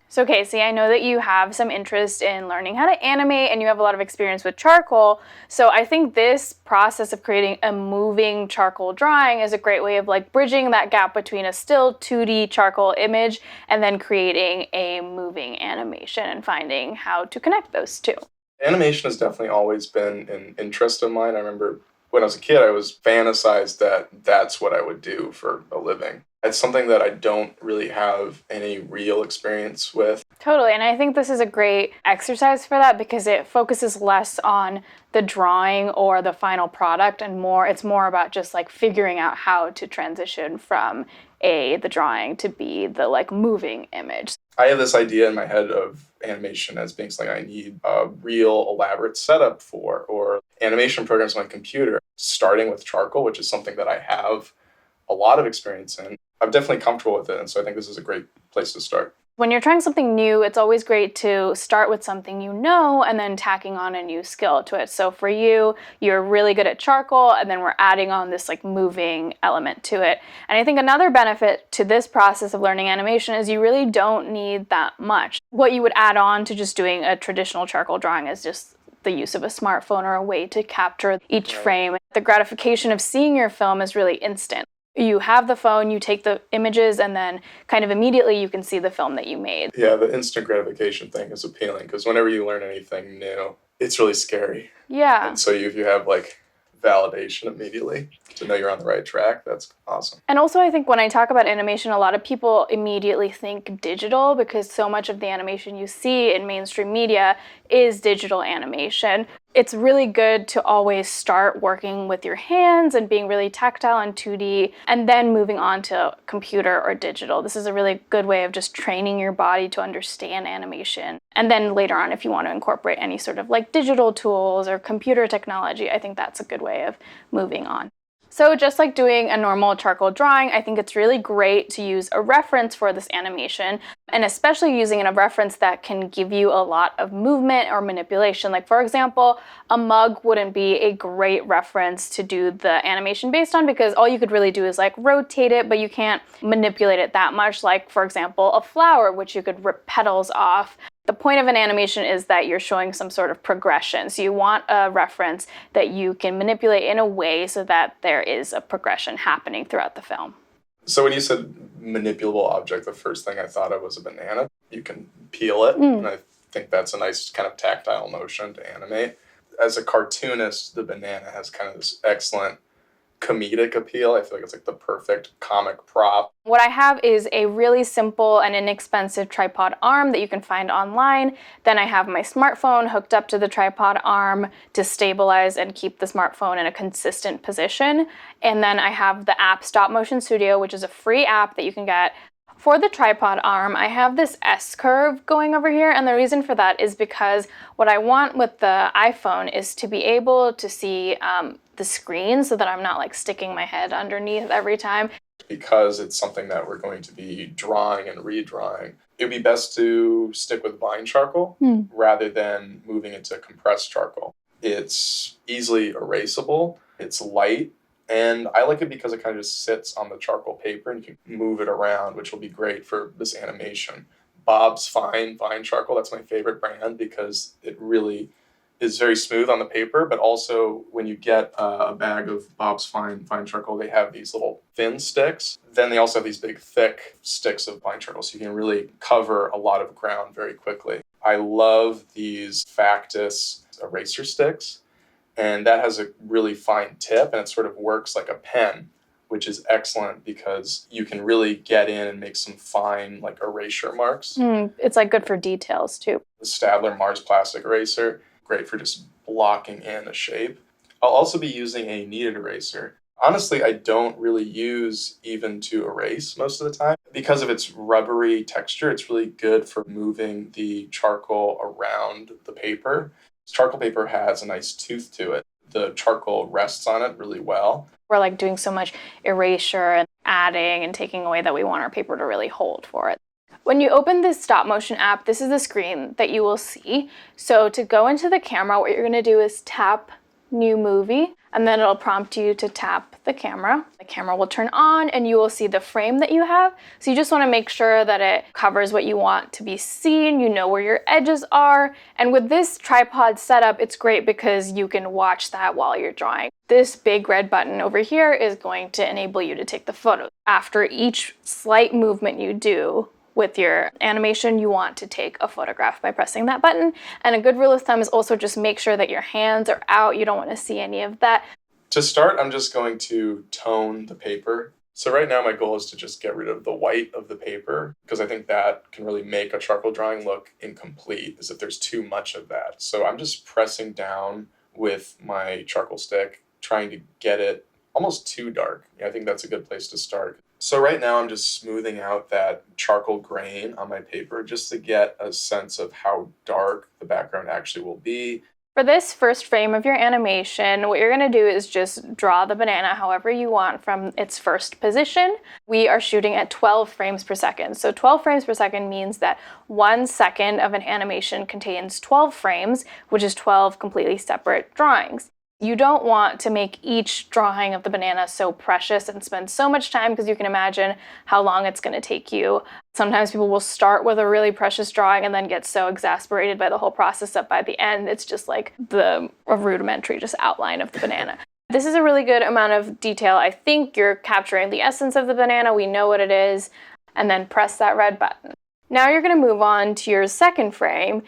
So Casey, I know that you have some interest in learning how to animate and you have a lot of experience with charcoal. So I think this process of creating a moving charcoal drawing is a great way of like bridging that gap between a still 2D charcoal image and then creating a moving animation and finding how to connect those two. Animation has definitely always been an interest of mine. I remember when I was a kid, I was fantasized that that's what I would do for a living. It's something that I don't really have any real experience with. Totally, and I think this is a great exercise for that because it focuses less on the drawing or the final product and it's more about just like figuring out how to transition from the drawing to be the like moving image. I have this idea in my head of animation as being something I need a real elaborate setup for, or animation programs on my computer, starting with charcoal, which is something that I have a lot of experience in. I'm definitely comfortable with it, and so I think this is a great place to start. When you're trying something new, it's always great to start with something you know and then tacking on a new skill to it. So for you, you're really good at charcoal and then we're adding on this like moving element to it. And I think another benefit to this process of learning animation is you really don't need that much. What you would add on to just doing a traditional charcoal drawing is just the use of a smartphone or a way to capture each frame. The gratification of seeing your film is really instant. You have the phone, you take the images, and then kind of immediately you can see the film that you made. Yeah, the instant gratification thing is appealing because whenever you learn anything new, it's really scary. Yeah. And so if you have like validation immediately to know you're on the right track, that's awesome. And also I think when I talk about animation, a lot of people immediately think digital because so much of the animation you see in mainstream media is digital animation. It's really good to always start working with your hands and being really tactile in 2D and then moving on to computer or digital. This is a really good way of just training your body to understand animation. And then later on, if you want to incorporate any sort of like digital tools or computer technology, I think that's a good way of moving on. So just like doing a normal charcoal drawing, I think it's really great to use a reference for this animation, and especially using a reference that can give you a lot of movement or manipulation. Like for example, a mug wouldn't be a great reference to do the animation based on because all you could really do is like rotate it, but you can't manipulate it that much. Like for example, a flower, which you could rip petals off. The point of an animation is that you're showing some sort of progression. So you want a reference that you can manipulate in a way so that there is a progression happening throughout the film. So when you said manipulable object, the first thing I thought of was a banana. You can peel it, and I think that's a nice kind of tactile motion to animate. As a cartoonist, the banana has kind of this excellent comedic appeal. I feel like it's like the perfect comic prop. What I have is a really simple and inexpensive tripod arm that you can find online. Then I have my smartphone hooked up to the tripod arm to stabilize and keep the smartphone in a consistent position. And then I have the app Stop Motion Studio, which is a free app that you can get. For the tripod arm, I have this S-curve going over here, and the reason for that is because what I want with the iPhone is to be able to see the screen so that I'm not like sticking my head underneath every time. Because it's something that we're going to be drawing and redrawing, it would be best to stick with vine charcoal rather than moving into compressed charcoal. It's easily erasable, it's light, and I like it because it kind of just sits on the charcoal paper and you can move it around, which will be great for this animation. Bob's Fine Vine Charcoal, that's my favorite brand because it really is very smooth on the paper, but also when you get a bag of Bob's Fine Charcoal, they have these little thin sticks. Then they also have these big, thick sticks of vine charcoal, so you can really cover a lot of ground very quickly. I love these Factus eraser sticks, and that has a really fine tip, and it sort of works like a pen, which is excellent because you can really get in and make some fine like erasure marks. It's like good for details too. The Staedtler Mars Plastic Eraser, great for just blocking in a shape. I'll also be using a kneaded eraser. Honestly, I don't really use even to erase most of the time. Because of its rubbery texture, it's really good for moving the charcoal around the paper. Charcoal paper has a nice tooth to it. The charcoal rests on it really well. We're like doing so much erasure and adding and taking away that we want our paper to really hold for it. When you open this stop motion app, this is the screen that you will see. So to go into the camera, what you're going to do is tap New Movie, and then it'll prompt you to tap the camera. The camera will turn on and you will see the frame that you have. So you just want to make sure that it covers what you want to be seen, you know where your edges are. And with this tripod setup, it's great because you can watch that while you're drawing. This big red button over here is going to enable you to take the photo. After each slight movement you do with your animation, you want to take a photograph by pressing that button. And a good rule of thumb is also just make sure that your hands are out. You don't want to see any of that. To start, I'm just going to tone the paper. So right now my goal is to just get rid of the white of the paper, because I think that can really make a charcoal drawing look incomplete, is if there's too much of that. So I'm just pressing down with my charcoal stick, trying to get it almost too dark. I think that's a good place to start. So right now I'm just smoothing out that charcoal grain on my paper just to get a sense of how dark the background actually will be. For this first frame of your animation, what you're going to do is just draw the banana however you want from its first position. We are shooting at 12 frames per second. So 12 frames per second means that 1 second of an animation contains 12 frames, which is 12 completely separate drawings. You don't want to make each drawing of the banana so precious and spend so much time, because you can imagine how long it's going to take you. Sometimes people will start with a really precious drawing and then get so exasperated by the whole process that by the end it's just like a rudimentary just outline of the banana. This is a really good amount of detail. I think you're capturing the essence of the banana. We know what it is. And then press that red button. Now you're going to move on to your second frame.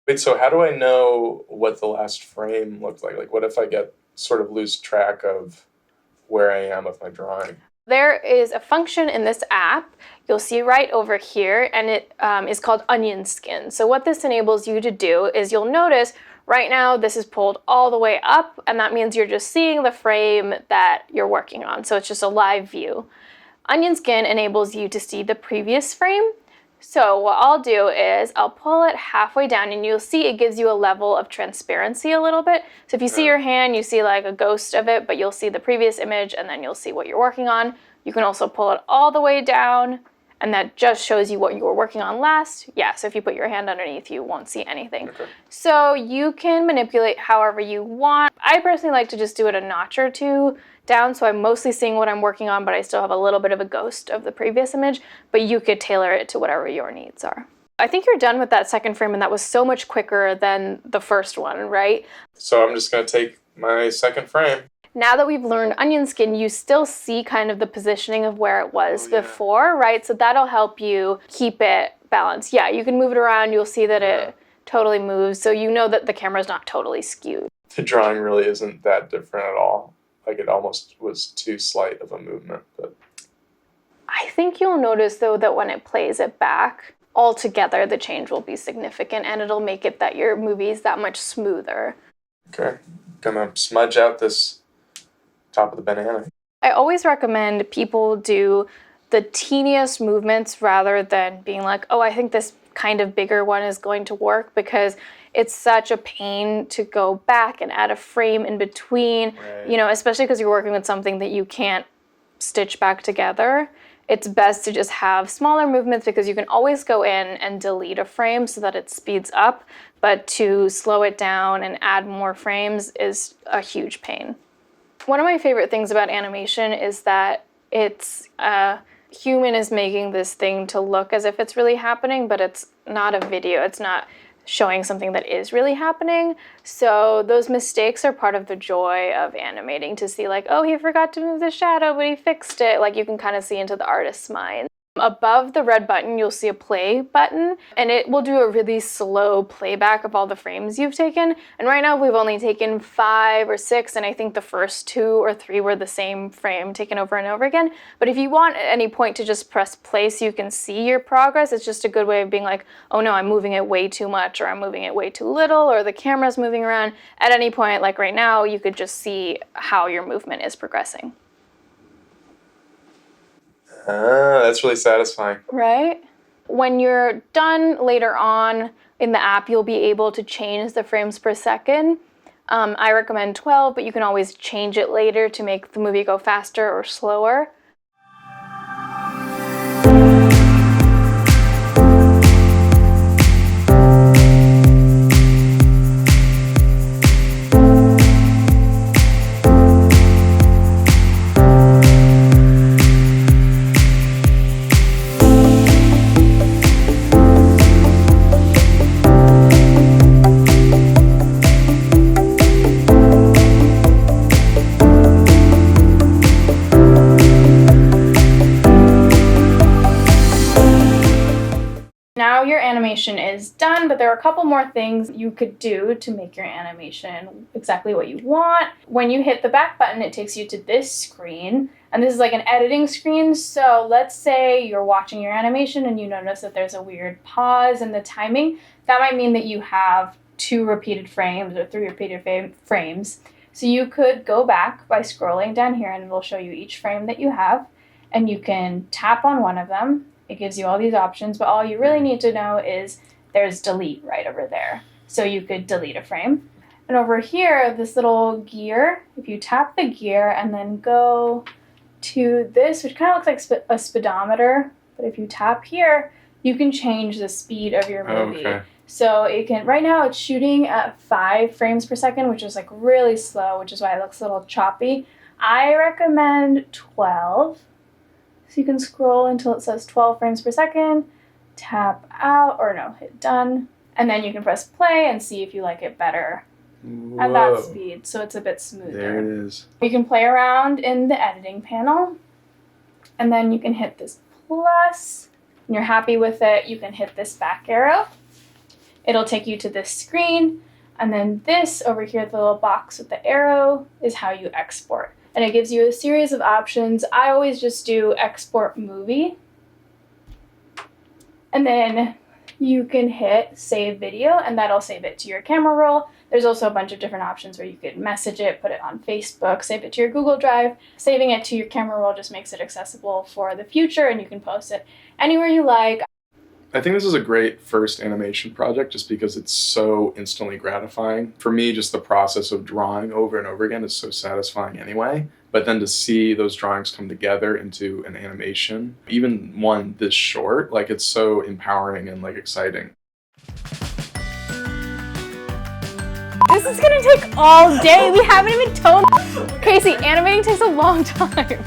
Wait, so how do I know what the last frame looked like? Like, what if I get sort of lose track of where I am with my drawing? There is a function in this app, you'll see right over here, and it is called onion skin. So what this enables you to do is you'll notice right now this is pulled all the way up, and that means you're just seeing the frame that you're working on. So it's just a live view. Onion skin enables you to see the previous frame. So what I'll do is I'll pull it halfway down, and you'll see it gives you a level of transparency a little bit. So if you see your hand, you see like a ghost of it, but you'll see the previous image and then you'll see what you're working on. You can also pull it all the way down, and that just shows you what you were working on last. Yeah, so if you put your hand underneath, you won't see anything. Okay. So you can manipulate however you want. I personally like to just do it a notch or two down, so I'm mostly seeing what I'm working on, but I still have a little bit of a ghost of the previous image, but you could tailor it to whatever your needs are. I think you're done with that second frame, and that was so much quicker than the first one, right? So I'm just going to take my second frame. Now that we've learned onion skin, you still see kind of the positioning of where it was before, right? So that'll help you keep it balanced. Yeah, you can move it around, you'll see that it totally moves, so you know that the camera's not totally skewed. The drawing really isn't that different at all. Like, it almost was too slight of a movement, but I think you'll notice though that when it plays it back, altogether the change will be significant, and it'll make it that your movie is that much smoother. Okay, gonna smudge out this top of the banana. I always recommend people do the teeniest movements rather than being like, oh, I think this kind of bigger one is going to work, because it's such a pain to go back and add a frame in between, you know, especially because you're working with something that you can't stitch back together. It's best to just have smaller movements, because you can always go in and delete a frame so that it speeds up, but to slow it down and add more frames is a huge pain. One of my favorite things about animation is that it's human is making this thing to look as if it's really happening, but it's not a video. It's not showing something that is really happening. So those mistakes are part of the joy of animating, to see like, oh, he forgot to move the shadow, but he fixed it. Like, you can kind of see into the artist's mind. Above the red button, you'll see a play button, and it will do a really slow playback of all the frames you've taken. And right now we've only taken 5 or 6, and I think the first 2 or 3 were the same frame taken over and over again. But if you want at any point to just press play so you can see your progress, it's just a good way of being like, oh no, I'm moving it way too much, or I'm moving it way too little, or the camera's moving around. At any point, like right now, you could just see how your movement is progressing. That's really satisfying. Right? When you're done later on in the app, you'll be able to change the frames per second. I recommend 12, but you can always change it later to make the movie go faster or slower. your animation is done, but there are a couple more things you could do to make your animation exactly what you want. When you hit the back button, it takes you to this screen, and this is like an editing screen. So let's say you're watching your animation and you notice that there's a weird pause in the timing. That might mean that you have 2 repeated frames or 3 repeated frames. So you could go back by scrolling down here, and it'll show you each frame that you have, and you can tap on one of them. It gives you all these options, but all you really need to know is there's delete right over there. So you could delete a frame. And over here, this little gear, if you tap the gear and then go to this, which kind of looks like a speedometer, but if you tap here, you can change the speed of your movie. Okay. So it can, right now it's shooting at 5 frames per second, which is like really slow, which is why it looks a little choppy. I recommend 12. So you can scroll until it says 12 frames per second, tap out, or no, hit done, and then you can press play and see if you like it better at that speed, so it's a bit smoother. There it is. You can play around in the editing panel, and then you can hit this plus. When you're happy with it, you can hit this back arrow. It'll take you to this screen, and then this over here, the little box with the arrow, is how you export. And it gives you a series of options. I always just do export movie. And then you can hit save video, and that'll save it to your camera roll. There's also a bunch of different options where you could message it, put it on Facebook, save it to your Google Drive. Saving it to your camera roll just makes it accessible for the future, and you can post it anywhere you like. I think this is a great first animation project just because it's so instantly gratifying. For me, just the process of drawing over and over again is so satisfying anyway. But then to see those drawings come together into an animation, even one this short, like it's so empowering and like exciting. This is gonna take all day. We haven't even toned. Casey, animating takes a long time.